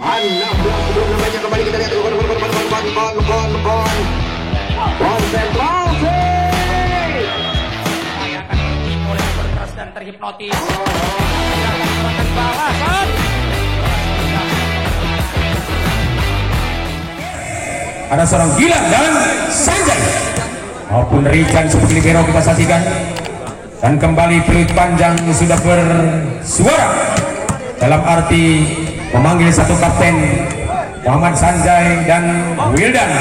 16 sebelum namanya kembali kita lihat konsentrasi. Mulai berkeras dan terhipnotis. Balasan. Ada seorang Gilang dan Sanjay maupun Rican seperti libero kita saksikan, dan kembali peluit panjang sudah bersuara dalam arti memanggil satu kapten Muhammad Sanjay dan Wildan.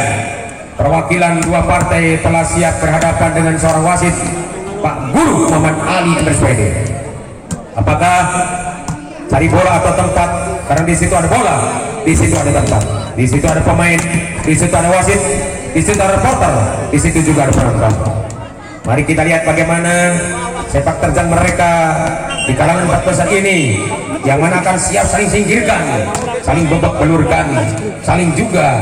Perwakilan dua partai telah siap berhadapan dengan seorang wasit Pak Guru Muhammad Ali bersepeda. Apakah cari bola atau tempat? Karena di situ ada bola, di situ ada tempat, di situ ada pemain, di situ ada wasit, di situ ada reporter, di situ juga ada penonton. Mari kita lihat bagaimana sepak terjang mereka di kalangan empat besar ini, yang mana akan siap saling singkirkan, saling babak belurkan, saling juga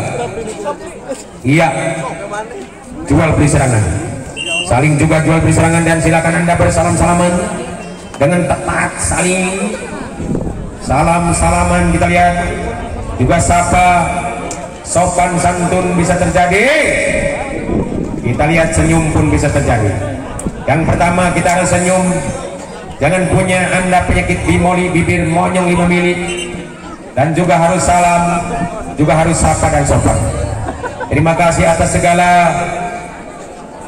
jual beli serangan, saling juga jual beli serangan. Dan silakan Anda bersalam-salaman dengan tepat, saling salam-salaman. Kita lihat juga sapa sopan santun bisa terjadi, kita lihat senyum pun bisa terjadi. Yang pertama kita harus senyum, jangan punya Anda penyakit bimoli, bibir monyong 5 mili, dan juga harus salam, juga harus sapa dan sopan. Terima kasih atas segala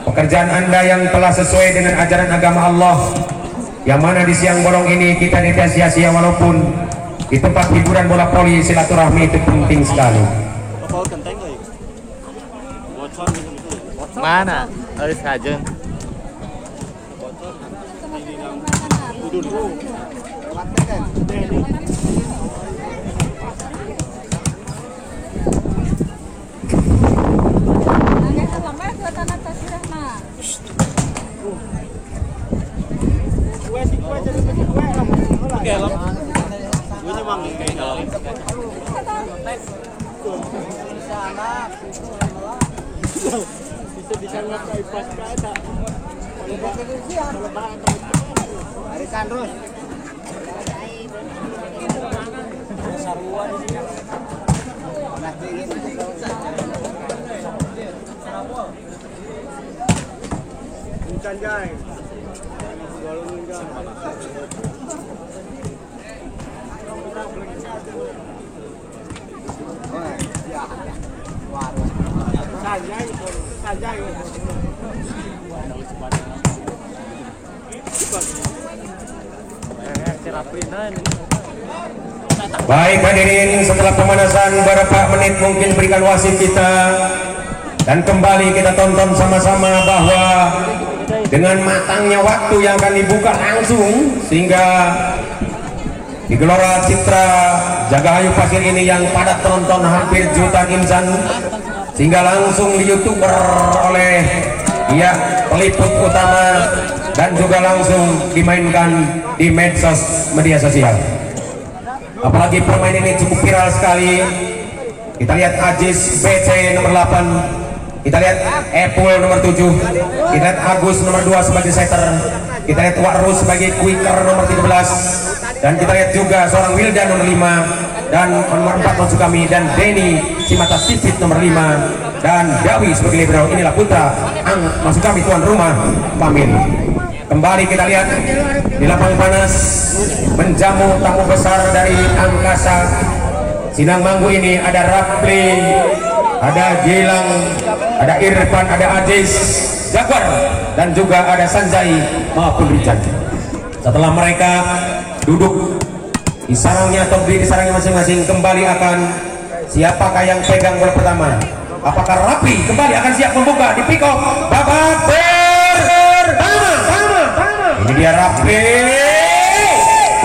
pekerjaan Anda yang telah sesuai dengan ajaran agama Allah, yang mana di siang bolong ini kita tidak sia-sia, walaupun di tempat hiburan bola voli silaturahmi itu penting sekali. Mana? Harus saja. Baik hadirin, setelah pemanasan beberapa menit mungkin berikan wasit kita, dan kembali kita tonton sama-sama bahwa dengan matangnya waktu yang akan dibuka langsung, sehingga di Gelora Citra Jagahayu Pasir ini yang padat penonton hampir jutaan insan, sehingga langsung di YouTuber oleh peliput utama, dan juga langsung dimainkan di medsos media sosial. Apalagi pemain ini cukup viral sekali. Kita lihat Ajis BC nomor 8, kita lihat Epul nomor 7, kita lihat Agus nomor 2 sebagai setter, kita lihat Warus sebagai quicker nomor 13, dan kita lihat juga seorang Wildan nomor 5, dan nomor 4 maksud kami, dan Denny Cimata Sipit nomor 5, dan Dawi sebagai libero. Inilah putra maksud kami tuan rumah Pamin. Kembali kita lihat di lapangan panas menjamu tamu besar dari angkasa Sinang Manggu ini. Ada Rapli, ada Gilang, ada Irfan, ada Ajis Jaguar, dan juga ada Sanjay maupun Richard. Setelah mereka duduk di sarangnya atau di sarangnya masing-masing, kembali akan siapakah yang pegang bola pertama? Apakah Rapi kembali akan siap membuka di pick off babak pertama? Ini dia Rapi,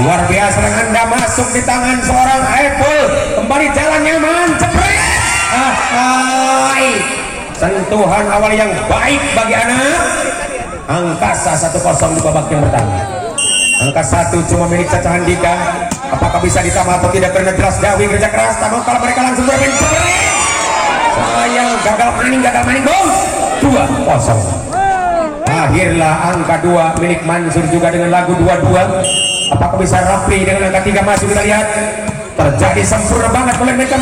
luar biasa, Anda masuk di tangan seorang Apple, kembali jalan nyaman, cepret. Sentuhan awal yang baik bagi anak angkasa 1-0 di babak yang pertama. Angka 1 cuma milik Caca Handika. Apakah bisa ditambah atau tidak? Karena jelas Dawi kerja keras, namun kalau mereka langsung bermain cepret, sayang gagal maning bos. 2-0. Akhirlah angka 2 milik Mansur juga dengan lagu 22. Apakah bisa Rapli dengan angka 3 masuk? Kita lihat terjadi sempurna banget oleh mereka.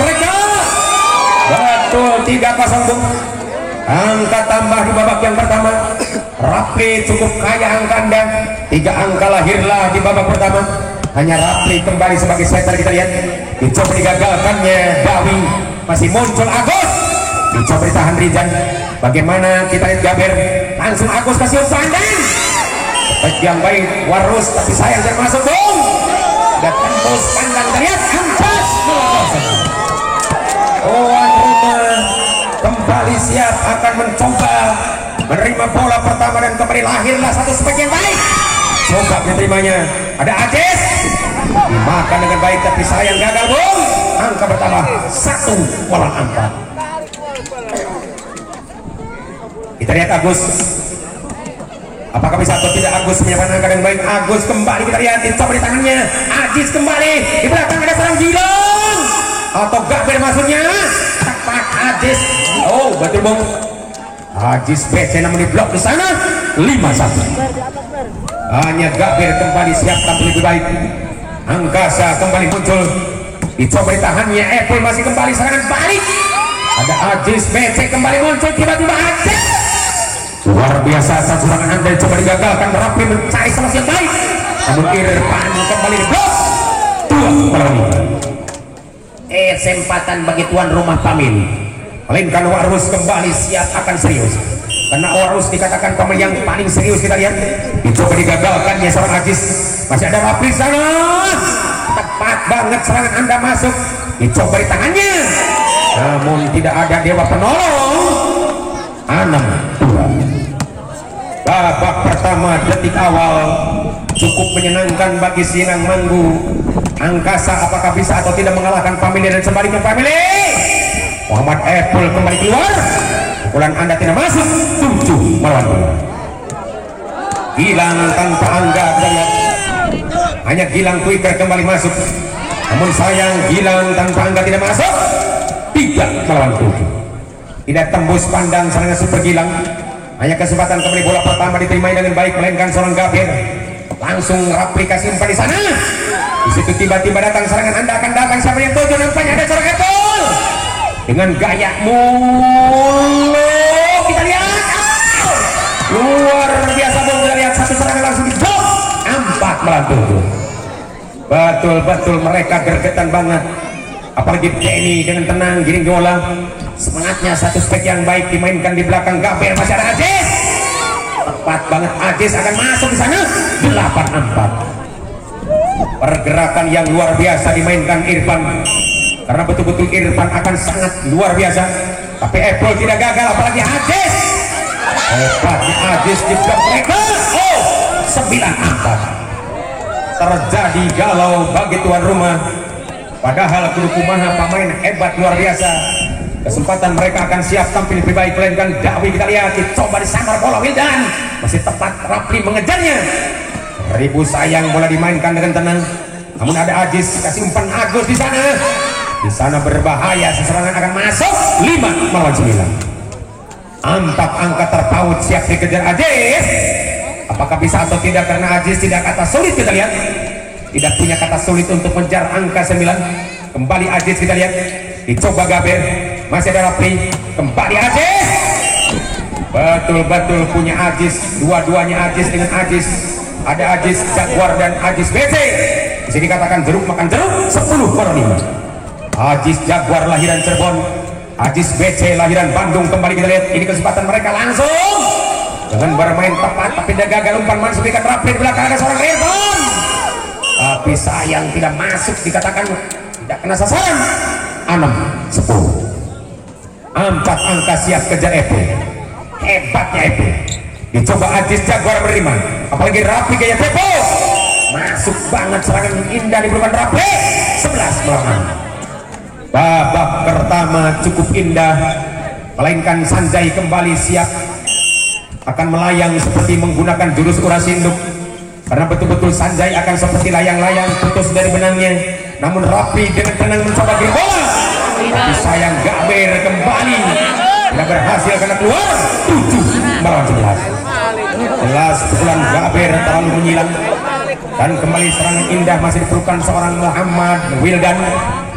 Betul 3-0 Bung. Angka tambah di babak yang pertama. Rapli cukup kaya angka Anda. 3 angka lahirlah di babak pertama. Hanya Rapli kembali sebagai setter. Kita lihat dicoba digagalkannya Dawi, masih muncul Agus, dicoba ditahan Rizan. Bagaimana kita lihat Gaber, langsung Agus kasih umpan yang baik Warus, tapi sayang tidak masuk Bung. Dan tembus pandang terlihat Ampas. Tuan rumah kembali siap akan mencoba menerima bola pertama dan kembali lahirlah satu spek yang baik. Coba menerimanya, ada Ajis dimakan dengan baik tapi sayang gagal Bung. Angka bertambah 1-4. Kita lihat Agus, apakah bisa atau tidak Agus menyiapkan angka dengan baik. Agus kembali, kita lihat coba di tangannya. Ajis kembali, di belakang ada seorang Gilang atau Gaber maksudnya. Tepat Ajis. Oh betul Bung. Ajis BC namun diblok di sana. 5-1. Hanya Gaber kembali siap tampil lebih baik. Angkasa kembali muncul, dicoba ditahannya. Apple masih kembali serangan balik. Ada Ajis BC kembali muncul, tiba-tiba Ajis. Luar biasa satu serangan Anda coba digagalkan. Rapi mencari solusi yang baik, namun Irfan kembali diblok. 2-5. Kesempatan bagi tuan rumah Pamil, melainkan Warus kembali siap akan serius. Karena Warus dikatakan pemain yang paling serius. Kita lihat dicoba digagalkannya seorang Ajis. Masih ada Rapi sana, tepat banget serangan Anda masuk, dicoba di tangannya, namun tidak ada dewa penolong. 6-2. Babak pertama detik awal cukup menyenangkan bagi Sinang Manggu. Angkasa apakah bisa atau tidak mengalahkan Family dan sebaliknya Family. Muhammad Apple kembali keluar, pukulan Anda tidak masuk. 7-2. Gilang tanpa Angga, kita lihat hanya Gilang Twitter kembali masuk, namun sayang Gilang tanpa Angga tidak masuk. 3-7. Tidak tembus pandang serangan Super Gilang. Hanya kesempatan kembali bola pertama diterima dengan baik, melainkan seorang Gaber. Langsung aplikasi umpan di sana. Di situ tiba-tiba datang serangan Anda akan datang. Siapa yang tuju? Nampaknya ada seorang Apple dengan gaya mulu. Kita lihat, luar biasa Bung. Kita lihat satu serangan langsung di blok. 4-7. Betul-betul mereka gergetan banget. Apalagi Denny dengan tenang giring bola. Semangatnya satu spek yang baik dimainkan di belakang Gaber. Masih ada Ajis, tepat banget Ajis akan masuk di sana. 8-4. Pergerakan yang luar biasa dimainkan Irfan, karena betul-betul Irfan akan sangat luar biasa. Tapi Apple tidak gagal, apalagi Ajis. Hebatnya Ajis di blok mereka. 9-4. Terjadi galau bagi tuan rumah. Padahal kudu kumaha pemain hebat luar biasa. Kesempatan mereka akan siap tampil lebih baik, melainkan Dawi. Kita lihat dicoba disambar bola Wildan, masih tepat Rapli mengejarnya. Ribu sayang bola dimainkan dengan tenang, namun ada Ajis kasih umpan Agus di sana. Di sana berbahaya, serangan akan masuk. 5-9. Antap angka terpaut siap dikejar Ajis. Apakah bisa atau tidak? Karena Ajis tidak kata sulit. Kita lihat tidak punya kata sulit untuk mengejar angka 9. Kembali Ajis, kita lihat dicoba Gaber, masih ada Rapli, kembali Ajis. Betul-betul punya Ajis, dua-duanya Ajis dengan Ajis. Ada Ajis Jaguar dan Ajis BC. Di sini katakan jeruk makan jeruk. 10-5. Ajis Jaguar lahiran Cirebon, Ajis BC lahiran Bandung. Kembali kita lihat, ini kesempatan mereka langsung dengan bermain tepat, tapi dia gagal umpan masuk ikan Rapli. Di belakang ada seorang Irfan, tapi sayang tidak masuk, dikatakan tidak kena sasaran. 6-10. 4 angka siap kejar Epo. Hebatnya Epo. Dicoba Ajis Jaguar menerima, apalagi Rapi gaya Tepo. Masuk banget serangan indah diberikan Rapi. 11-6. Babak pertama cukup indah, melainkan Sanjay kembali siap akan melayang seperti menggunakan jurus uras induk. Karena betul-betul Sanjay akan seperti layang-layang putus dari benangnya. Namun Rapi dengan tenang mencoba giring bola, tapi sayang Gaber kembali tidak berhasil karena keluar. 7-11. Jelas pukulan Gaber terlalu menyilang. dan kembali serangan indah masih diperlukan seorang Muhammad Wildan.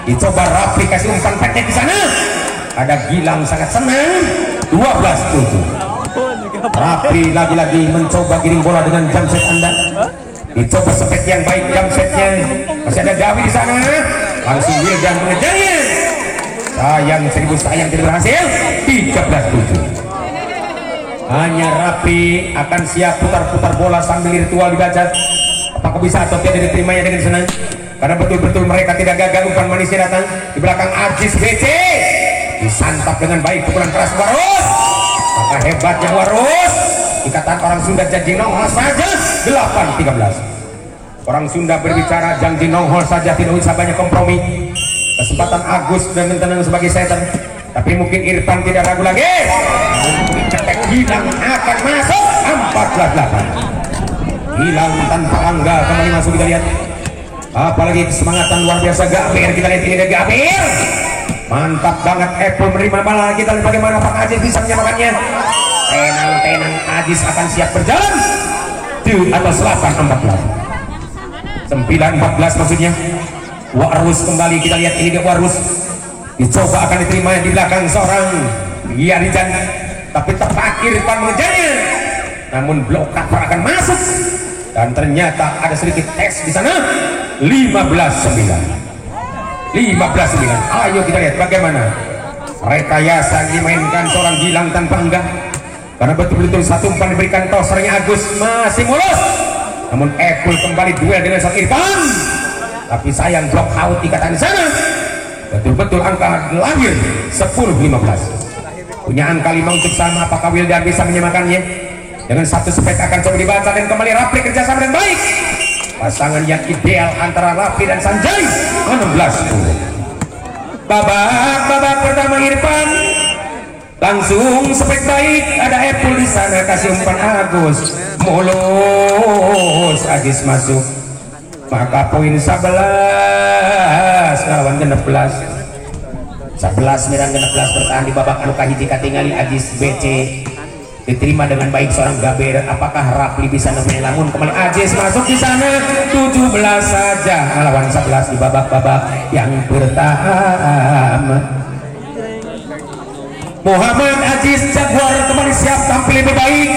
Dicoba rapi kasih umpan pendek di sana. Ada Gilang sangat senang. 12-7. Rapi lagi-lagi mencoba giring bola dengan jam set Anda. Dicoba sepet yang baik jam setnya. Masih ada Dawi di sana. Langsung Wildan mengejarnya. Sayang seribu sayang tidak berhasil. 13-7. Hanya Rapi akan siap putar-putar bola sambil ritual dibaca. Apakah bisa atau tidak diterimanya dengan senang? Karena betul-betul mereka tidak gagal. Umpan manisnya datang di belakang Ajis BC. Disantap dengan baik pukulan keras Warus. Maka hebatnya Warus. Dikatakan orang Sunda janji nongol saja. 8-13. Orang Sunda berbicara janji nongol saja, tidak usah banyak kompromi. Kesempatan Agus dan tenang sebagai setter. Tapi mungkin Irfan tidak ragu lagi. Cetek Gilang akan masuk. 14-8. Gilang tanpa Angga kembali masuk, kita lihat. Apalagi kesemangatan luar biasa Gabir, kita lihat ini ada Gabir. Mantap banget Apple menerima bola. Kita lihat bagaimana Pak Ajis bisa menyamakannya. Tenang Ajis akan siap berjalan. Di atas 8-14. 9-14 maksudnya. Warus kembali, kita lihat ini dia Warus. Dicoba akan diterima di belakang seorang Yarijan, tapi tepat Irfan mengejarnya. Namun blok cover akan masuk dan ternyata ada sedikit tes di sana. 15-9. Ayo kita lihat bagaimana rekayasa dimainkan seorang Gilang tanpa Angga. Karena betul-betul satu umpan diberikan tosernya Agus masih mulus. Namun Apple kembali duel dengan sang Irfan. Tapi sayang block out dikatakan di sana. Betul-betul angka lahir 10-15. Punya angka 5 untuk sama. Apakah Wildan bisa menyamakannya? Dengan satu spek akan coba dibaca dan kembali Rapi kerjasama dengan baik. Pasangan yang ideal antara Rapi dan Sanjay. 16-10. Babak pertama Irfan. Langsung spek baik. Ada Apple di sana kasih umpan Agus. Mulus Agis masuk. Maka poin 11 lawan 16. 11 mirang 16 bertahan di babak anu kahiji katingali Ajis BC. Diterima dengan baik seorang Gaber. Apakah Rapli bisa nemuin lamun kembali Ajis masuk di sana. 17 saja lawan 11 di babak yang pertama. Muhammad Ajis Jaguar kembali siap tampil lebih baik.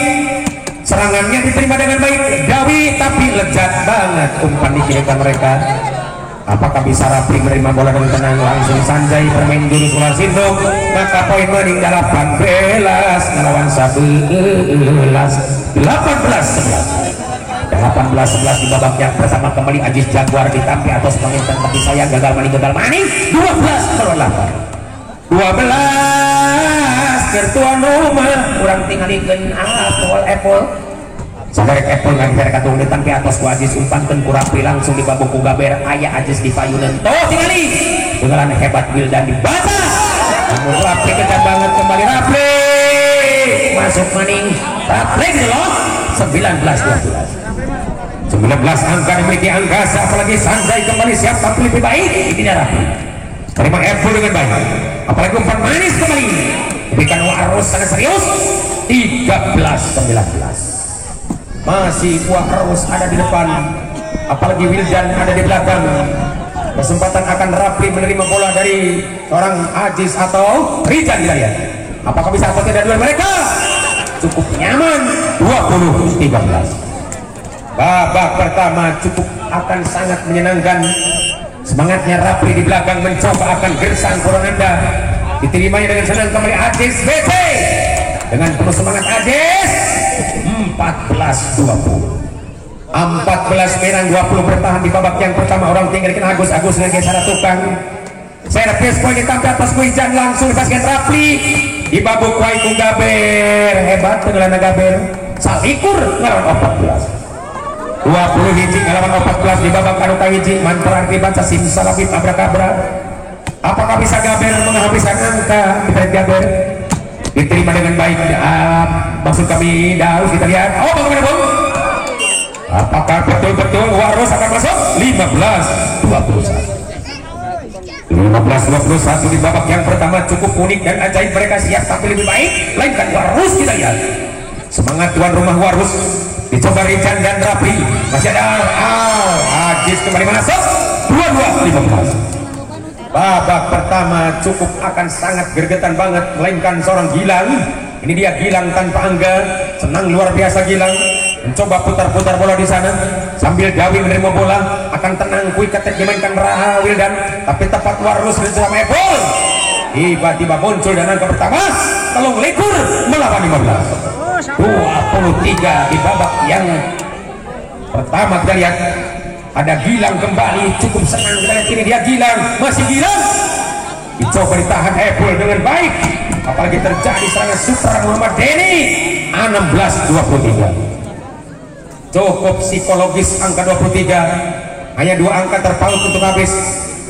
Serangannya diterima dengan baik Dawi, tapi lezat banget umpan dikirimkan mereka. Apakah bisa Rapli menerima bola dengan tenang? Langsung Sanjay bermain jurus ular sindung. Maka poin menang 18 melawan 11. 18-11 di babak yang pertama. Kembali Ajis Jaguar ditampi atau pengintan, tapi sayang gagal maning 12 kertuan rumah kurang tinggalikeun Apple sabarek Apple ngangker katung ditampi atas ku Ajis umpankeun ku Rapli langsung dibabuk ku Gaber. Aya Ajis di payunan toh tingali dengan hebat Wildan dibaca. Namun Rapli kejar banget kembali Rapli masuk maning Rapli gitu loh. 19-12 angka dimiliki Angkasa, apalagi Sanjay kembali siap tampil lebih baik. Ini dia Rapli terima Apple dengan baik, apalagi umpan manis kembali berikan Warus sangat serius. 13-19 masih Warus ada di depan, apalagi Wildan ada di belakang. Kesempatan akan Rapli menerima bola dari seorang Ajis atau Rijan. Kita lihat apakah bisa atau tidak duel mereka. Cukup nyaman. 20-13 babak pertama cukup akan sangat menyenangkan. Semangatnya Rapli di belakang mencoba akan gersang Koronanda. Diterimanya dengan senang kembali Ajis BC. Dengan penuh semangat Ajis. 14-20. 14 merang 20 bertahan di babak yang pertama. Orang tinggal dengan Agus dengan geser tukang. Servis poin ditambah atas Kuijan langsung dipaskan Rapli. Di babuk Waiku Gaber. Hebat dengan Gaber. Salikur ngelawan 14. 20 hiji ngelawan 14 di babak anu kahiji. Mantra dibaca simsalabim abrakabra. Apakah bisa Gaber menghabiskan angka? Kita lihat Gaber diterima dengan baik. Maksud kami Daus, kita lihat. Oh bagaimana Bung? Apakah betul-betul Warus akan masuk? 15-21 di babak yang pertama cukup unik dan ajaib. Mereka siap tapi lebih baik. Lainkan Warus, kita lihat Semangat tuan rumah Warus, dicoba Rican dan Rapi, masih ada Ajis kembali masuk 22-15. Babak pertama cukup akan sangat gergetan banget, melainkan seorang Gilang. Ini dia Gilang tanpa Angga, senang luar biasa Gilang. Mencoba putar-putar bola di sana sambil Dawi menerima bola, akan tenang quick attack dimainkan Wildan, tapi tepat Warus bersama Epol. Tiba-tiba muncul dan angka pertama Telung Likur melawan 15 23 di babak yang pertama. Kita lihat ada Gilang kembali, cukup senang kita lihat ini dia Gilang, masih Gilang dicoba ditahan Epol dengan baik, apalagi terjadi serangan super Muhammad Denny 16-23. Cukup psikologis angka 23, hanya 2 angka terpaut untuk habis.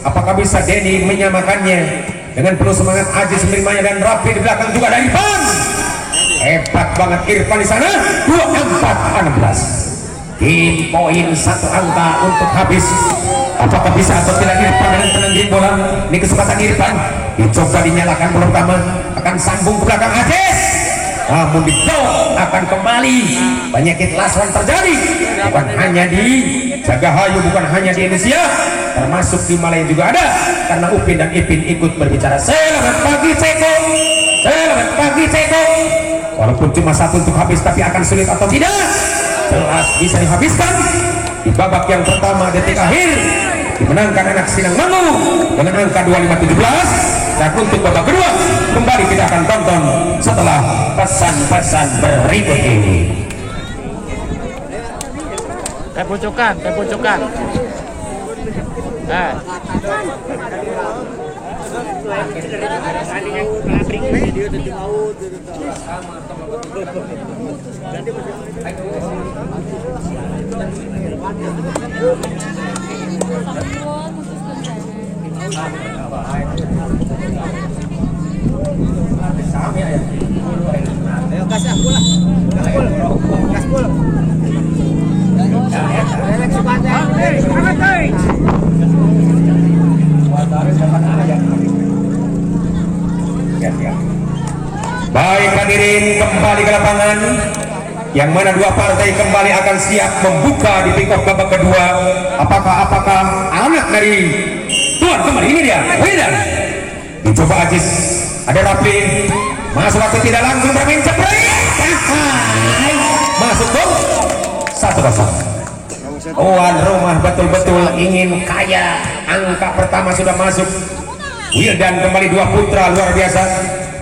Apakah bisa Denny menyamakannya dengan penuh semangat? Ajis menerimanya dan Rapi di belakang juga dari Irfan. Hebat banget Irfan di sana. 24-16. Game poin 1 angka untuk habis. Apakah bisa atau tidak Irfan dengan tenang di bola? Ini kesempatan Irfan, dicoba dinyalakan bola pertama, akan sambung ke belakang Ajis, namun di blok akan kembali. Penyakit lasuan terjadi bukan hanya di Jagahayu, bukan hanya di Indonesia, termasuk di Malaya juga ada, karena Upin dan Ipin ikut berbicara. Selamat pagi Ceko, selamat pagi Ceko. Walaupun cuma 1 untuk habis, tapi akan sulit atau tidak? Jelas bisa dihabiskan. Di babak yang pertama detik akhir dimenangkan anak Sinang Mangu dengan angka 25-17. Dan untuk babak kedua kembali kita akan tonton setelah pesan-pesan berikut ini. Pojokan. Baik hadirin, kembali ke lapangan, yang mana 2 partai kembali akan siap membuka di pick-off babak kedua. Apakah anak dari tuan kembali? Ini dia Wildan, dicoba Ajis, ada Rapi, masuk atau tidak, langsung bermain cepat, masuk dong 1-0. Tuan rumah betul-betul ingin kaya. Angka pertama sudah masuk. Wildan kembali 2 putra luar biasa,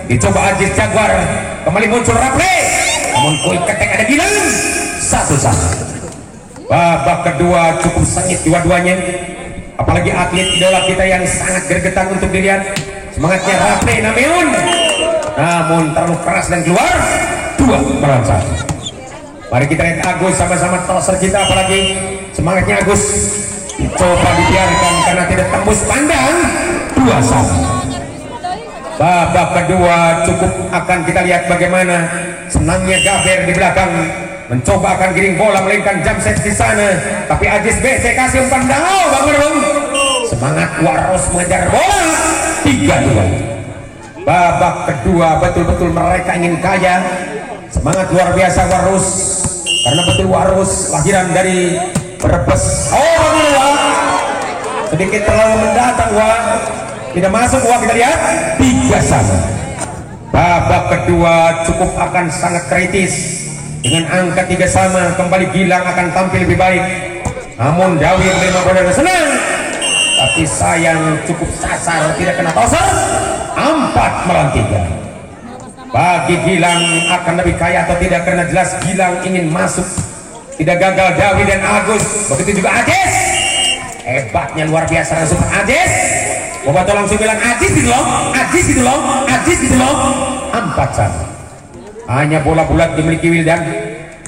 dicoba Ajis Jaguar, kembali muncul Rapi, namun quick attack ada Gilang 1-1. Babak kedua cukup sengit dua-duanya, apalagi atlet idola kita yang sangat gergetan untuk dilihat. Semangatnya Rapi namun terlalu keras dan keluar 2-1. Mari kita lihat Agus sama-sama toser kita, apalagi semangatnya Agus dicoba dibiarkan karena tidak tembus pandang 2-1. Babak kedua cukup akan kita lihat bagaimana senangnya Gaber di belakang, mencoba akan giring bola melainkan jam set di sana, tapi Ajis BC kasih umpan dao bangun. Semangat Waros mengejar bola 3-2. Babak kedua betul-betul mereka ingin kaya. Semangat luar biasa Waros, karena betul Waros lahiran dari Brebes. Sedikit terlalu mendatang tidak masuk kita lihat 3-1. Babak kedua cukup akan sangat kritis dengan angka 3 sama. Kembali Gilang akan tampil lebih baik, namun Dawi menerima bola dengan senang, tapi sayang cukup sasar, tidak kena toser. 4-3. Bagi Gilang akan lebih kaya atau tidak, karena jelas Gilang ingin masuk, tidak gagal Dawi dan Agus, begitu juga Ajis. Hebatnya luar biasa langsung Ajis. Bobato langsung bilang Ajis gitu loh. 4-1. Hanya bola bulat dimiliki Wildan.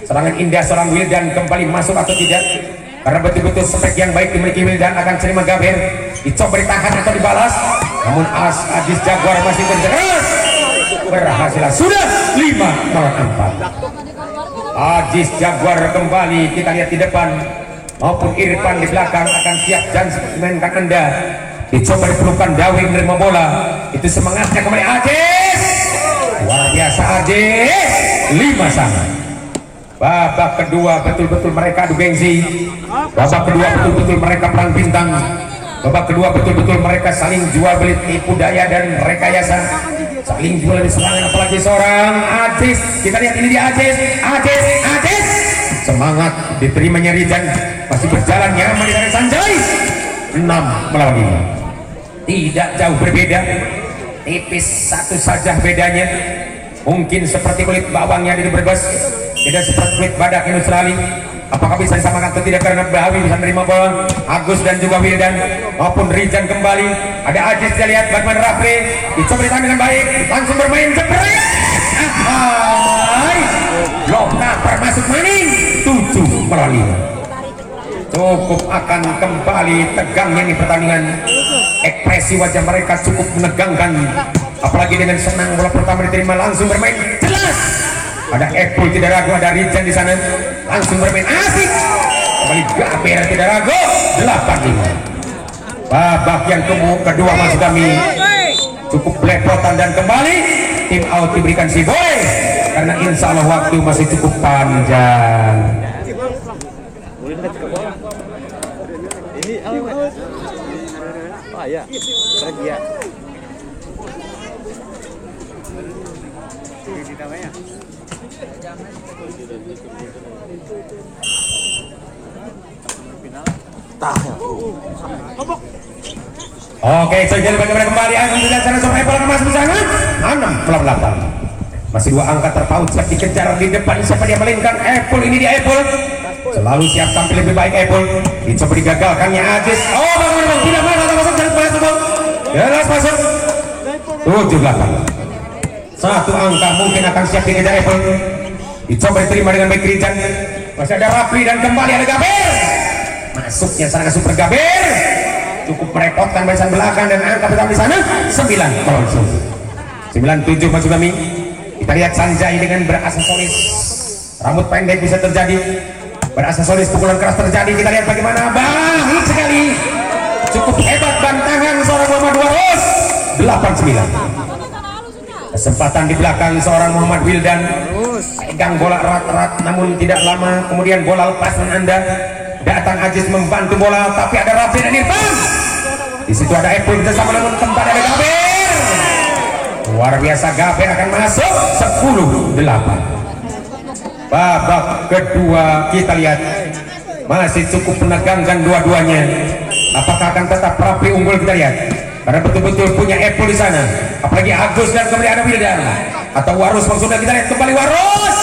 Serangan indah seorang Wildan kembali masuk atau tidak, karena betul-betul spek yang baik dimiliki Wildan. Akan terima Gaber, dicoba ditahan atau dibalas, namun Ajis Jaguar masih berjelas, berhasil. Sudah 5-4. Ajis Jaguar kembali, kita lihat di depan maupun Irfan di belakang akan siap dan mainkan Anda. Dicoba diperlukan Dawi menerima bola, itu semangatnya kembali Ajis. luar biasa Ajis 5 sama. Babak kedua betul-betul mereka adu gengsi, babak kedua betul-betul mereka perang bintang, babak kedua betul-betul mereka saling jual beli tipu daya dan rekayasa, saling jual di serangan. Apalagi seorang Ajis, kita lihat ini dia Ajis semangat diterimanya Rijan, masih berjalan nyaman di tangan Sanjay. 6 melawan 5, tidak jauh berbeda, tipis satu saja bedanya. Mungkin seperti kulit bawangnya di Brebes, tidak seperti kulit badak di Australia. Apakah bisa disamakan atau tidak, karena Bawi bisa menerima bola. Agus dan juga Wildan maupun Rijan kembali. Ada Ajis, kita lihat bagaimana Rafli dicoba ditahan dengan baik, langsung bermain jebret. Lokapar masuk maning 7 melawan 5. Cukup akan kembali tegangnya ini pertandingan. Ekspresi wajah mereka cukup menegangkan, apalagi dengan senang bola pertama diterima langsung bermain jelas. Ada Epul tidak ragu, ada Rijan di sana langsung bermain asik. Kembali Gaber tidak ragu 8-5. Babak yang kedua masuk kami cukup belepotan dan kembali tim out diberikan si Boy karena insya Allah waktu masih cukup panjang. Ya, lagi ya. Oke, jadi bagaimana kembali Alhamdulillah sana sama Apple masuk di sana 6 melawan 8. Masih 2 angka terpaut siap dikejar di depan. Siapa dia melingkan Apple, ini dia Apple. Selalu siap tampil lebih baik Apple. Dicoba digagalkannya Ajis. Oh, bagaimana tidak masuk jelas masuk. Jelas masuk. 7-8. 1 angka mungkin akan siap dikejar Apple. Dicoba diterima dengan baik Rijan. Masih ada Rafli dan kembali ada Gaber. Masuknya serangan super Gaber. Cukup merepotkan barisan belakang dan angka pertama di sana 9 melawan 9-7 masuk kami. Kita lihat Sanjay dengan beraksesoris rambut pendek bisa terjadi, beraksesoris pukulan keras terjadi. Kita lihat bagaimana baik sekali, cukup hebat bantangan seorang Muhammad Warus 8-9. Kesempatan di belakang seorang Muhammad Wildan, pegang bola erat-erat namun tidak lama kemudian bola lepas dengan Anda. Datang Ajis membantu bola tapi ada Rafli dan Irfan. Di situ ada Epul bersama namun tempat ada Gaber. Luar biasa, Gaber akan masuk 10-8. Babak kedua kita lihat masih cukup menegangkan dua-duanya. Apakah akan tetap Rafli unggul, kita lihat karena betul-betul punya Epul di sana. Apalagi Agus dan kemudian ada Wildan atau Warus maksudnya. Kita lihat kembali Warus.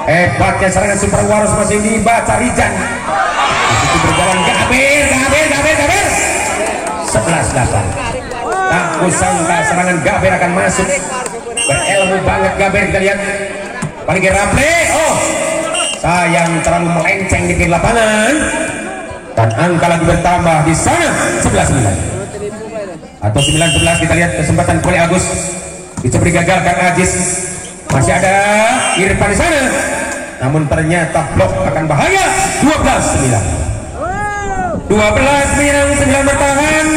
Hebatnya serangan super Warus masih dibaca Rijan. Disitu berjalan Gaber 11-8. Tak kusangka serangan Gaber akan masuk. Berilmu banget Gaber, kita lihat. Apalagi Rafli. Oh, sayang terlalu melenceng di pinggir lapangan. Dan angka lagi bertambah di sana 11-9 atau 9-11. Kita lihat kesempatan kuli Agus. Bisa digagalkan Ajis. Masih ada Irfan di sana. Namun ternyata blok akan bahaya. 12-9. 9 bertahan.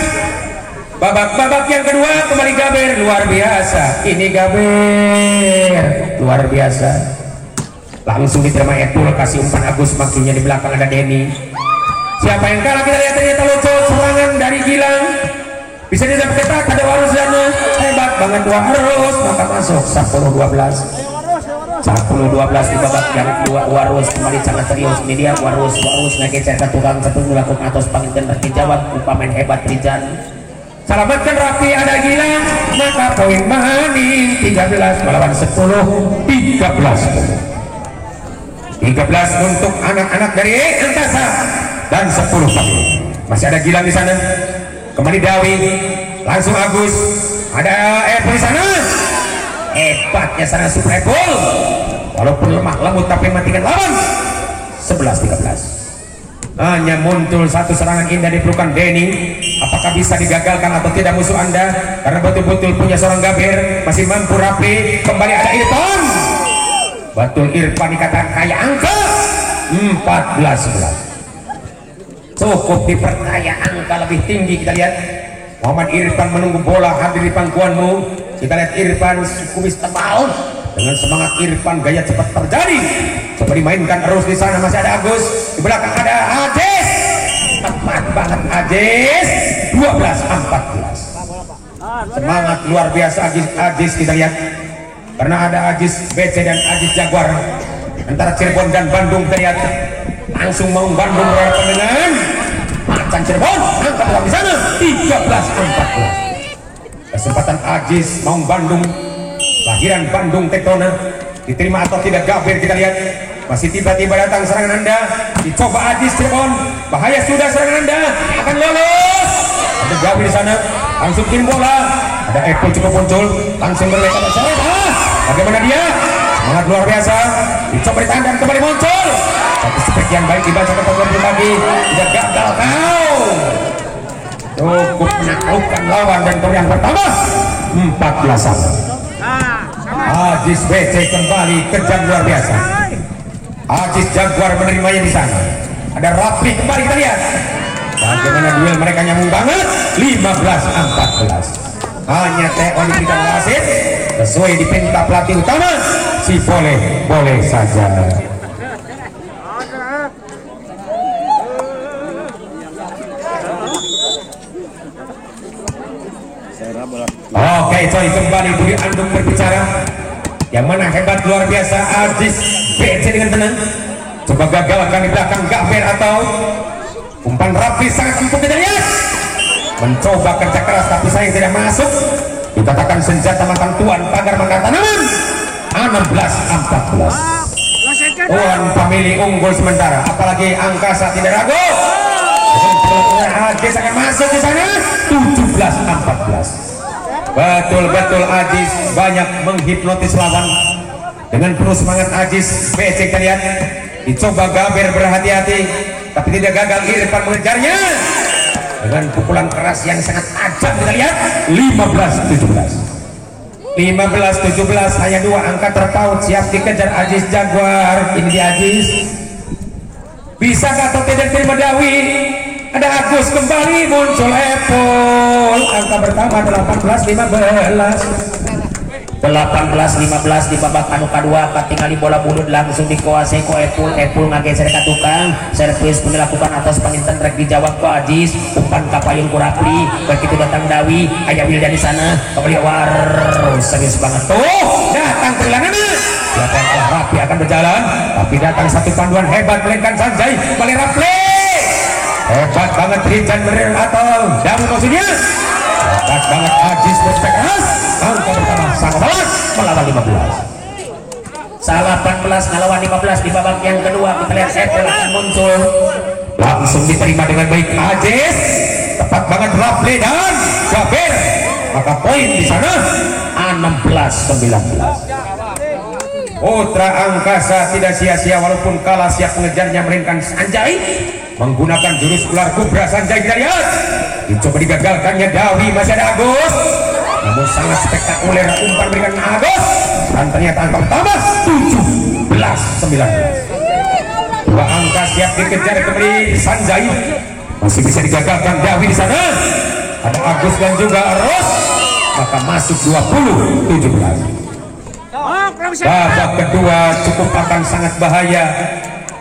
Babak yang kedua kembali Gaber, luar biasa. Ini Gaber luar biasa. Langsung diterima Epul, kasih umpan Agus, maksudnya di belakang ada Denny. Siapa yang kalah kita lihat, ternyata lucu serangan dari Gilang. Bisa disampai ketat, ada Warus sana. Hebat banget Warus, maka masuk 10-12. 10-12 di babak yang kedua. Warus kembali sangat serius. Ini dia Warus lagi cetak tukang satu melakukan atas panggil bertijawab upamen hebat Rijan. Selamatkan Rafli, ada Gilang, maka poin maning 13 melawan 10. 13 untuk anak-anak dari Angkasa dan 10 pagi. Masih ada Gilang di sana. Kembali Dawi, langsung Agus, ada Epul di sana. Hebatnya sana super Epul. Walaupun lemah lembut tapi matikan lawan. 11-13. Hanya muncul satu serangan indah di pelukan Denny. Apakah bisa digagalkan atau tidak musuh Anda? Karena betul-betul punya seorang Gaber. Masih mampu Rafli. Kembali ada Irfan. Betul, Irfan dikatakan kaya angka. 14-11. Cukup diperkaya angka lebih tinggi. Kita lihat Muhammad Irfan menunggu bola hadir di pangkuanmu. Kita lihat Irfan kumis tebal dengan semangat Irfan, gaya cepat terjadi. Coba dimainkan terus di sana, masih ada Agus, di belakang ada Ajis, tepat banget Ajis. 12-14. Semangat luar biasa Ajis kita lihat, karena ada Ajis BC dan Ajis Jaguar antara Cirebon dan Bandung. Kita lihat langsung mau Bandung berhadapan dengan Macan Cirebon, angkat bola di sana. 13-14. Kesempatan Ajis Maung Bandung, lahiran Bandung Tektona, diterima atau tidak Gabir. Kita lihat masih tiba-tiba datang serangan Anda, dicoba Ajis Cirebon, bahaya sudah serangan Anda, akan lolos. Ada Gabir di sana, langsung kirim bola, ada Epul cukup muncul, langsung berlekat ke sana. Bagaimana dia? Sangat luar biasa, dicoba ditahan dan kembali muncul. Satu seperti yang baik dibaca ke pemain pribadi, tidak gagal kau. Cukup menaklukkan lawan dan yang pertama 14. Ajis BC kembali kejam luar biasa. Ajis Jaguar menerimanya di sana. Ada Rafli kembali, kita lihat bagaimana duel mereka nyambung banget. 15-14. Hanya Teo diberikan wasit sesuai dipinta pelatih utama, si boleh saja. Oke, coy, kembali Budi Andung berbicara. Yang mana hebat luar biasa Ajis BC dengan tenang. Coba gagalkan di belakang Gabir atau umpan Rafi sangat empuk, kita lihat. Mencoba kerja keras tapi sayang tidak masuk. Dikatakan senjata makan tuan pagar makan tanaman. 16-14. Tuan pemilih unggul sementara, apalagi Angkasa tidak ragu. Ajis akan masuk di sana. 17-14. Betul-betul Ajis banyak menghipnotis lawan. Dengan penuh semangat Ajis BC, kita lihat dicoba Gabir berhati-hati tapi tidak gagal. Irfan mengejarnya dengan pukulan keras yang sangat tajam, kita lihat. 15-17. 15-17, hanya 2 angka terpaut siap dikejar Ajis Jaguar. Ini di Ajis, bisakah atau tidak terima Dawi? Ada Agus kembali muncul Epul, angka pertama 18-15. 18-15 di babak anu kedua, ketinggali bola bulut langsung dikuasai ku Epul ngageser ke tukang servis pun dilakukan atas panginten rek dijawab ku Ajis, umpan kapayun ku Rapli. Begitu datang Dawi, aya Wildan di sana, kembali war serius banget tuh datang kehilangannya. Siapa yang Rapli akan berjalan, tapi datang satu panduan hebat melainkan Sanjay kembali Rapli. Hebat banget Rizan Meril atau Dawi maksudnya. Hebat banget Ajis berspek keras. Angka pertama sangat melawan 15. Salah 14 ngelawan 15 di babak yang kedua. Kita lihat Epul akan muncul, langsung diterima dengan baik Ajis. Tepat banget Rafli dan Gabir. Maka poin di sana 16-19. Putra Angkasa tidak sia-sia walaupun kalah siap mengejarnya melainkan Sanjay menggunakan jurus ular kubra. Sanjay kita lihat dicoba digagalkannya Dawi, masih ada Agus, namun sangat spektakuler umpan berikan Agus dan ternyata angka pertama 17-19. 2 angka siap dikejar kembali Sanjay, masih bisa digagalkan Dawi di sana. Ada Agus dan juga Ros, maka masuk 20-17. Babak kedua cukup akan sangat bahaya,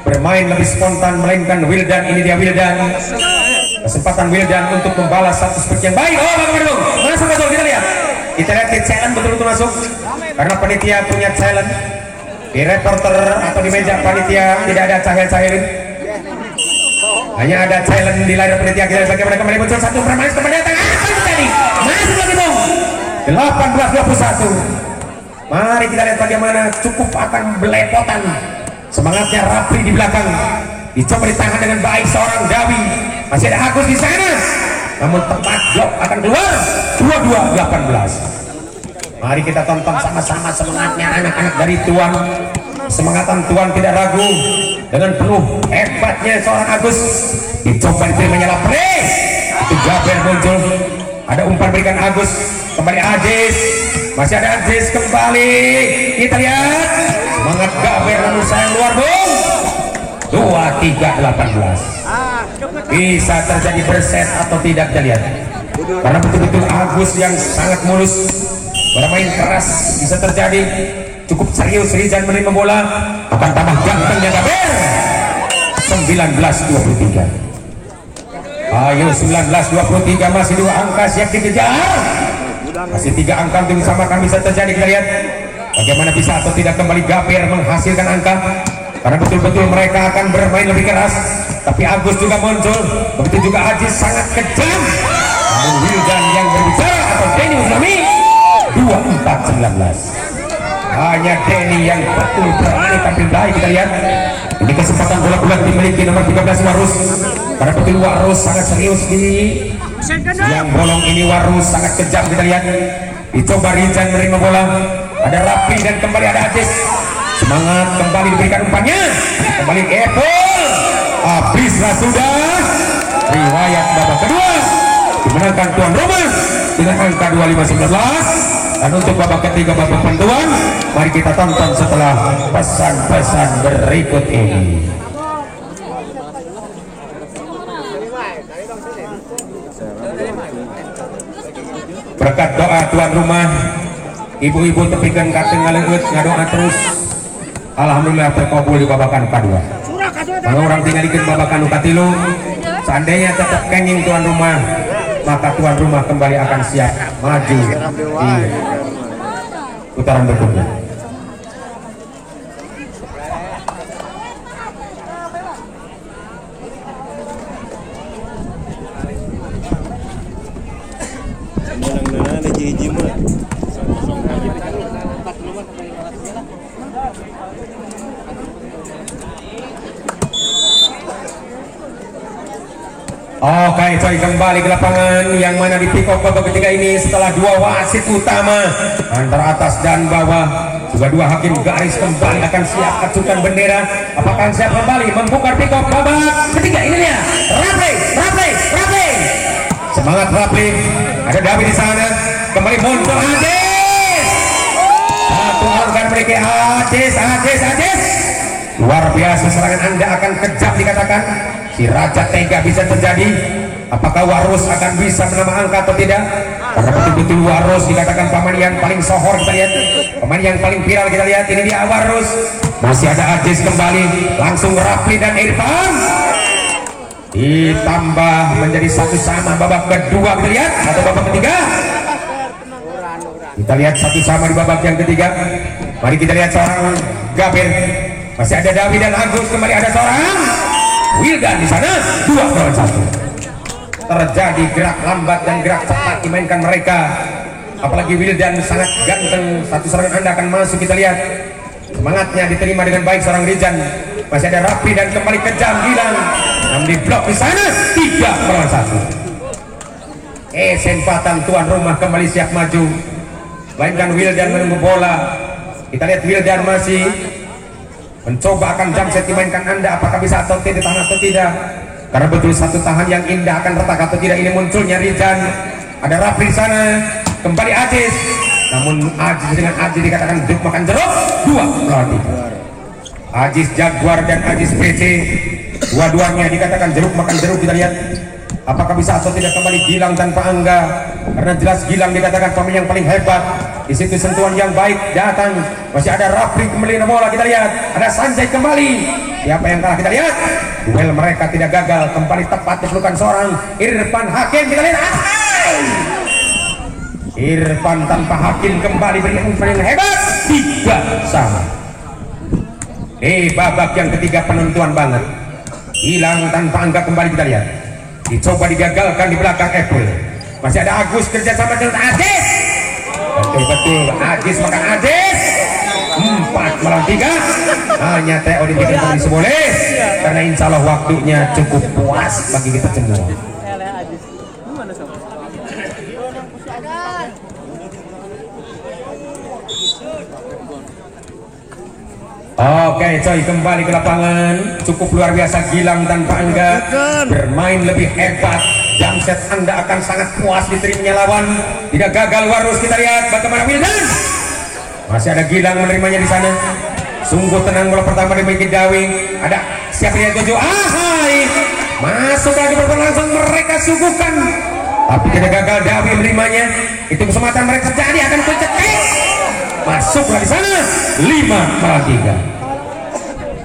bermain lebih spontan melainkan Wildan. Ini dia Wildan, kesempatan Wildan untuk membalas satu seperti yang baik. Oh bagaimana dong, masuk betul, kita lihat di challenge betul-betul masuk karena panitia punya challenge. Di reporter atau di meja panitia tidak ada cahaya-cahirin, hanya ada challenge di layar panitia. Kita lihat bagaimana kembali muncul satu permainan kembali datang tadi masuk lagi dong. 18-21. Mari kita lihat bagaimana cukup akan belepotan semangatnya Rapli di belakang, dicoba ditahan dengan baik seorang Dawi, masih ada Agus di sana, namun tepat blok akan keluar. 22-18. Mari kita tonton sama-sama semangatnya anak-anak dari Tuan. Semangatan Tuan tidak ragu dengan penuh hebatnya seorang Agus, dicoba diterimanya Rapli. Itu Gabir muncul, ada umpan berikan Agus, kembali Ajis, masih ada Ajis kembali. Kita lihat semangat Gabir namun sayang luar dong. 23-18. Bisa terjadi berset atau tidak, kita lihat. karena betul-betul Agus yang sangat mulus bermain keras bisa terjadi. Cukup serius Rizan menerima bola, akan tambah gantengnya Gaber. 19-23. Ayo 19-23, masih 2 angka siap dikejar. Masih 3 angka untuk disamakan bisa terjadi. Kita lihat bagaimana bisa atau tidak kembali Gaber menghasilkan angka, karena betul-betul mereka akan bermain lebih keras. Tapi Agus juga muncul, begitu juga Aziz sangat kejam. Namun Wildan yang berbicara atau Denny Uslami 24-19. Hanya Denny yang betul berani tampil baik. Kita lihat ini kesempatan bola-bola dimiliki nomor 13 Warus, karena betul Warus sangat serius di yang bolong ini. Warus sangat kejam. Kita lihat dicoba Rizan menerima bola, ada Rapi dan kembali ada Aziz. Semangat kembali diberikan umpannya, kembali Apple. Habislah sudah riwayat babak kedua, dimenangkan tuan rumah dengan angka 25-19. Dan untuk babak ketiga, babak penentuan, mari kita tonton setelah pesan-pesan berikut ini. Berkat doa tuan rumah, ibu-ibu tepikan kateng ngaleut ngadoa terus, alhamdulillah terkabul di babakan kedua. Kalau orang tinggal di babakan katilu, seandainya tetap kenging tuan rumah, maka tuan rumah kembali akan siap maju di putaran berikutnya. Oke, coy, kembali ke lapangan yang mana di pick up babak ketiga ini setelah 2 wasit utama antara atas dan bawah, juga 2 hakim garis kembali akan siap acukan bendera. Apakah siap kembali membuka pick up babak ketiga? Ini dia Rapli. Semangat Rapli, ada David di sana, kembali muncul Aziz. Satu angka memiliki Aziz. Luar biasa serangan Anda akan kejam dikatakan. Si Raja Tega bisa terjadi. Apakah Warus akan bisa menambah angka atau tidak? Karena betul-betul Warus dikatakan pemain yang paling sohor. Kita lihat pemain yang paling viral. Kita lihat ini dia Warus. Masih ada Aziz kembali, langsung Rapli dan Irfan. Ditambah menjadi 1 sama babak kedua. Kita lihat atau babak ketiga. Kita lihat 1 sama di babak yang ketiga. Mari kita lihat seorang Gaber. Masih ada David dan Agus, kembali ada seorang Wildan di sana. 2-1. Terjadi gerak lambat dan gerak cepat dimainkan mereka. Apalagi Wildan sangat ganteng. 1 serangan Anda akan masuk. Kita lihat semangatnya diterima dengan baik seorang Rizan. Masih ada Rapi dan kembali kejam Gilang. Namun di blok di sana 3-1. Kesempatan tuan rumah kembali siap maju. Mainkan Wildan menunggu bola. Kita lihat Wildan masih mencoba akan jump set dimainkan Anda. Apakah bisa atau tidak, tahan atau tidak? Karena betul 1 tahan yang indah akan retak atau tidak. Ini munculnya Rizan. Ada Rapi di sana. Kembali Aziz. Namun Aziz dengan Aziz dikatakan jeruk makan jeruk. 2-3. Aziz Jaguar dan Aziz PC, dua-duanya dikatakan jeruk makan jeruk. Kita lihat apakah bisa atau tidak kembali Gilang tanpa Angga. Karena jelas Gilang dikatakan pemain yang paling hebat. Di situ sentuhan yang baik datang. Masih ada Rafi kembali bola. Kita lihat ada Sanjay kembali. Siapa yang kalah? Kita lihat duel mereka tidak gagal. Kembali tepat dipelukan seorang Irfan Hakim. Kita lihat Irfan tanpa Hakim kembali beri umpan yang hebat. 3 sama. Babak yang ketiga penentuan banget. Hilang tanpa Angga kembali. Kita lihat dicoba digagalkan di belakang Apple. Masih ada Agus kerjasama dengan Aziz. Betul Aziz makan Aziz. 4-3. Hanya Theo dibikin kondisi boleh. Karena insya Allah waktunya cukup puas bagi kita semua. Oke coy, kembali ke lapangan. Cukup luar biasa Gilang tanpa Angga bermain lebih hebat. Jump set Anda akan sangat puas diterimanya lawan. Tidak gagal Warus. Kita lihat bagaimana Wildan. Masih ada Gilang menerimanya di sana. Sungguh tenang bola pertama dimiliki Dawing. Ada siapa yang tuju? Ahai masuk lagi berlangsung. Mereka suguhkan tapi tidak gagal Dawi menerimanya. Itu kesempatan mereka terjadi, akan tercetek masuklah di sana 5-3.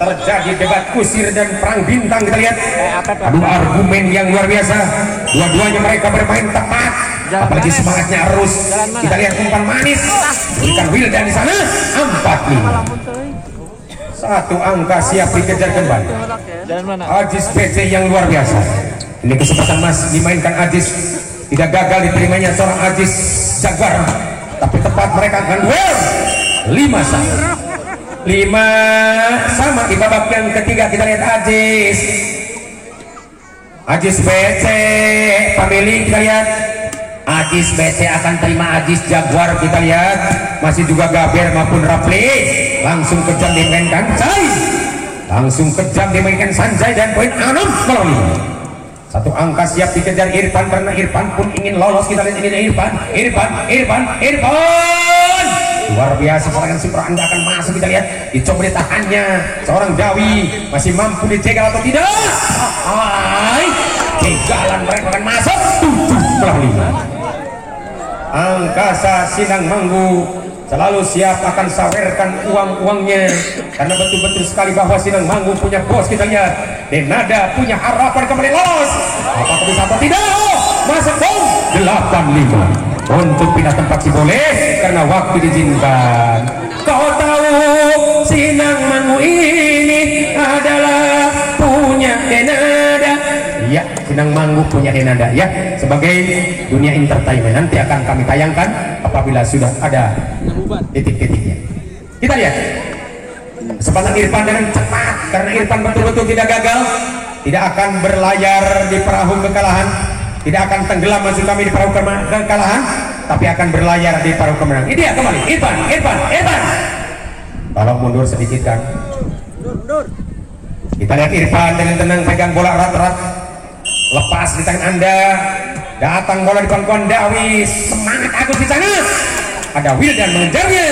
Terjadi debat kusir dan perang bintang. Kita lihat adu argumen yang luar biasa. Dua-duanya mereka bermain tepat, apalagi semangatnya arus. Kita lihat umpan manis berikan Wildan di sana 4-5. Satu angka siap dikejar kembali. Ajis PC yang luar biasa. Ini kesempatan Mas dimainkan Ajis, tidak gagal diterimanya seorang Ajis Jaguar, tapi tepat mereka akan duel 5-1. 5 sama di babak yang ketiga. Kita lihat Ajis BC pemilik. Kita lihat Ajis BC akan terima Ajis Jaguar. Kita lihat masih juga Gaber maupun Rapli langsung kejam dimainkan Sanjay, dan poin 6-5. Satu angka siap dikejar Irfan karena Irfan pun ingin lolos. Kita lihat ini Irfan luar biasa serangan super Anda akan masuk. Kita lihat dicoba ditahannya seorang Dawi, masih mampu dicegal atau tidak. Cegalan mereka akan masuk 7-5. Angkasa Sinang Manggu selalu siap akan sawerkan uang-uangnya karena betul-betul sekali bahwa Sinang Manggu punya bos. Kita lihat Denada punya harapan kembali lolos, apakah bisa atau tidak. Masuk bom 8-5. Untuk pindah tempat sih boleh karena waktu diizinkan. Kau tahu Sinang Manggu ini adalah punya Denada. Ya, Sinang Manggu punya Denada ya. Sebagai dunia entertainment nanti akan kami tayangkan apabila sudah ada titik-titiknya. Kita lihat kesempatan Irfan dengan cepat karena Irfan betul-betul tidak gagal, tidak akan berlayar di perahu kekalahan, tidak akan tenggelam maksud kami di perahu kekalahan, tapi akan berlayar di perahu kemenangan. Ini dia kembali Irfan. Tolong mundur sedikit kan. Kita lihat Irfan dengan tenang pegang bola erat-erat, lepas di tangan Anda, datang bola di pangkuan Dawi, semangat Agus di sana. Ada Wildan mengejarnya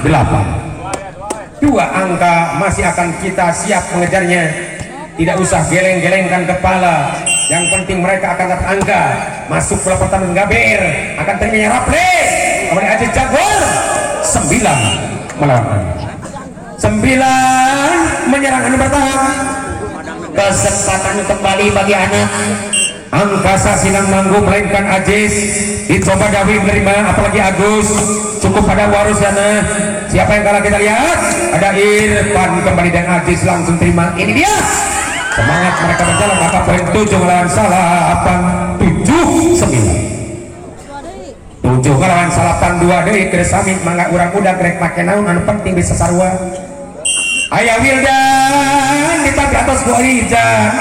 6-8. 2 angka masih akan kita siap mengejarnya. Tidak usah geleng-gelengkan kepala, yang penting mereka akan dapat angka. Masuk bola pertahanan Gaber akan terimanya Rapli, kemudian Ajis Jaguar 9 melawan 9 menyerang anu bertahan. Kesempatan kembali bagi anak Angkasa Sinang Manggu melainkan Ajis. Dicoba Dawi menerima, apalagi Agus. Cukup pada Warus sana. Siapa yang kalah kita lihat? Ada Irfan kembali dan Ajis langsung terima. Ini dia semangat mereka berjalan. Maka poin 7 melawan Salapan 7-9. 7 melawan Salapan 2 deui keresami mangga urang udah grek make naon anu penting bisa sarua. Aya Wildan di tapi atas Boijan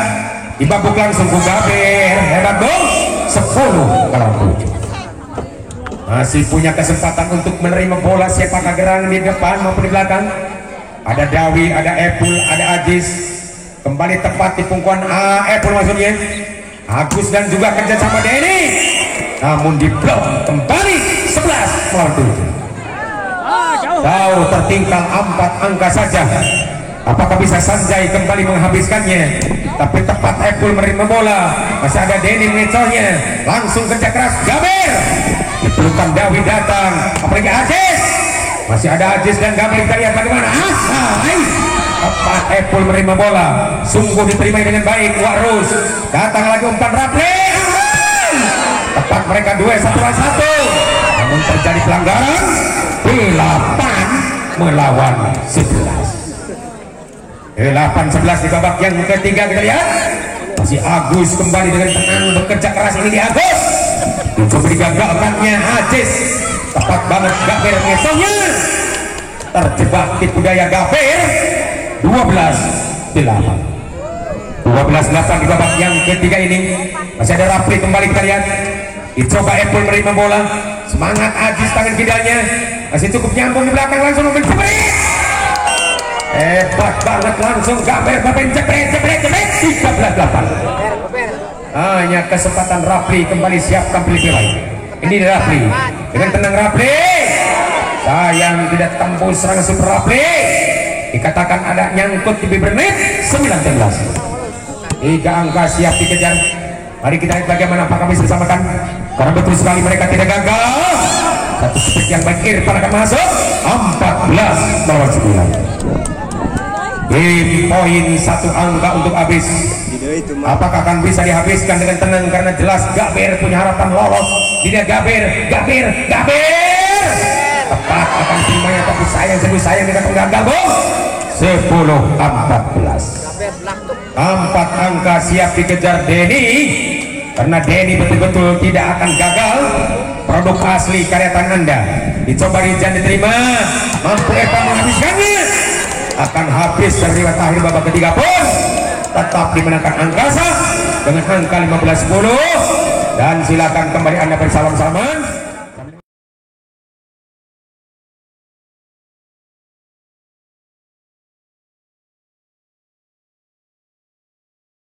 dibabuk langsung ke Gaber. Hebat dong 10-7. Masih punya kesempatan untuk menerima bola. Siapakah gerangan di depan maupun di belakang? Ada Dawi, ada Epul, ada Ajis. Kembali tepat di pungkuan Epul maksudnya. Agus dan juga kerja sama Denny, namun di blok kembali 11-7. Jauh tertinggal 4 angka saja. Apakah bisa Sanjay kembali menghabiskannya? Tapi tepat Epul menerima bola. Masih ada Denny mengecohnya. Langsung kerja keras Gaber. Pelukan Dawi datang. Apalagi Ajis. Masih ada Ajis dan Gaber. Kita lihat bagaimana. Tepat Epul menerima bola. Sungguh diterima dengan baik. Warus. Datang lagi umpan Rapli. Tepat mereka 2-1. Namun terjadi pelanggaran. 8 melawan 11. 8-11 di babak yang ketiga. Kita lihat masih Agus kembali dengan tenang bekerja keras. Ini di Agus mencoba digagalkannya Ajis. Tepat banget Gaber ngesongnya. Terjebak tipu daya Gaber. 12-8 di babak yang ketiga ini. Masih ada Rapli kembali. Kita lihat dicoba Epul menerima bola. Semangat Ajis tangan kidalnya masih cukup nyambung di belakang, langsung menjepret. Hebat banget langsung Gaber jepret 13-8. Hanya kesempatan Rapli kembali siap tampil di lain. Ini Rapli dengan tenang. Rapli sayang tidak tembus serangan super Rapli. Dikatakan ada nyangkut di bibir net. 19. 3 angka siap dikejar. Mari kita lihat bagaimana apakah bisa disamakan, karena betul sekali mereka tidak gagal. Satu speed yang baik Irfan akan masuk 14 melawan 9. Game poin 1 angka untuk habis. Apakah akan bisa dihabiskan dengan tenang, karena jelas Gaber punya harapan lolos. Tidak Gaber tepat akan terimanya, tapi sayang dengan penggagal bos. 10-14. 4 angka siap dikejar Denny, karena Denny betul-betul tidak akan gagal. Produk asli karya tangan Anda dicoba Rijan, diterima, mampu Evan menghabiskannya, akan habis terlibat akhir babak ketiga pun tetap dimenangkan Angkasa dengan angka 15-10. Dan silakan kembali Anda bersalam-salaman.